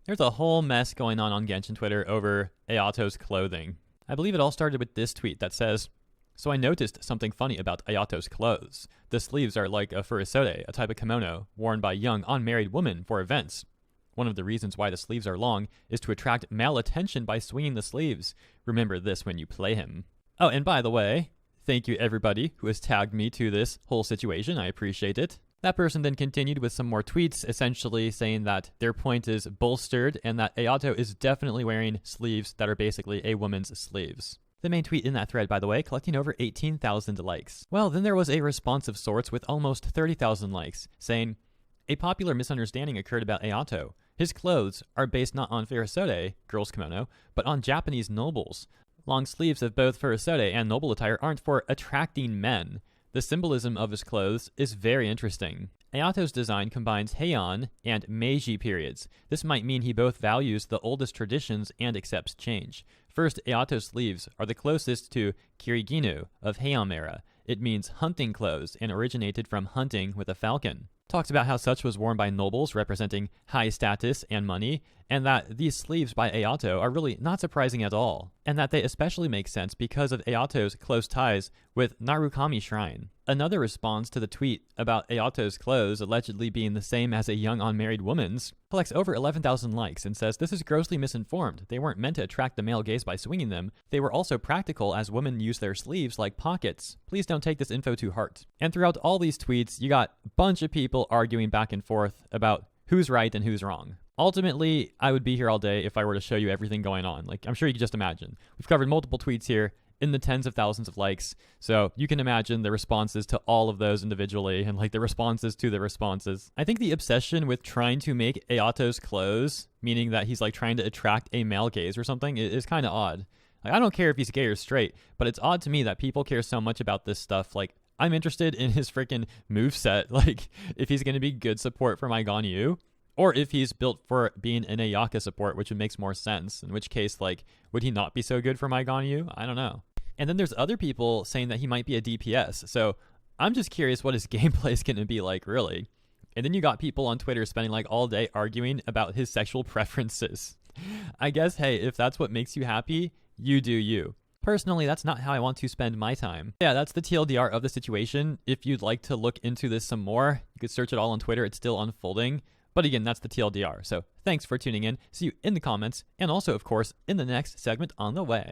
There's a whole mess going on Genshin Twitter over Ayato's clothing. I believe it all started with this tweet that says, "So I noticed something funny about Ayato's clothes. The sleeves are like a furusode, a type of kimono worn by young unmarried women for events. One of the reasons why the sleeves are long is to attract male attention by swinging the sleeves. Remember this when you play him." Oh, and by the way, thank you everybody who has tagged me to this whole situation. I appreciate it. That person then continued with some more tweets, essentially saying that their point is bolstered and that Ayato is definitely wearing sleeves that are basically a woman's sleeves. The main tweet in that thread, by the way, collecting over 18,000 likes. Well, then there was a response of sorts with almost 30,000 likes, saying, "A popular misunderstanding occurred about Ayato. His clothes are based not on furusode, girls' kimono, but on Japanese nobles. Long sleeves of both furusode and noble attire aren't for attracting men. The symbolism of his clothes is very interesting. Ayato's design combines Heian and Meiji periods. This might mean he both values the oldest traditions and accepts change. First, Ayato's sleeves are the closest to kiriginu of Heian era. It means hunting clothes and originated from hunting with a falcon. Talks about how such was worn by nobles representing high status and money, and that these sleeves by Ayato are really not surprising at all, and that they especially make sense because of Ayato's close ties with Narukami Shrine." Another response to the tweet about Ayato's clothes allegedly being the same as a young unmarried woman's collects over 11,000 likes and says, "This is grossly misinformed. They weren't meant to attract the male gaze by swinging them. They were also practical as women use their sleeves like pockets. Please don't take this info to heart." And throughout all these tweets, you got a bunch of people arguing back and forth about who's right and who's wrong. Ultimately, I would be here all day if I were to show you everything going on. Like, I'm sure you can just imagine. We've covered multiple tweets here in the tens of thousands of likes. So you can imagine the responses to all of those individually and like the responses to the responses. I think the obsession with trying to make Ayato's clothes, meaning that he's like trying to attract a male gaze or something, is kind of odd. Like, I don't care if he's gay or straight, but it's odd to me that people care so much about this stuff. Like, I'm interested in his freaking moveset. Like, if he's going to be good support for my Ganyu, or if he's built for being an Ayaka support, which makes more sense. In which case, like, would he not be so good for my Ganyu? I don't know. And then there's other people saying that he might be a DPS. So I'm just curious what his gameplay is going to be like, really. And then you got people on Twitter spending like all day arguing about his sexual preferences. I guess, hey, if that's what makes you happy, you do you. Personally, that's not how I want to spend my time. Yeah, that's the TLDR of the situation. If you'd like to look into this some more, you could search it all on Twitter. It's still unfolding. But again, that's the TLDR. So thanks for tuning in. See you in the comments, and also, of course, in the next segment on the way.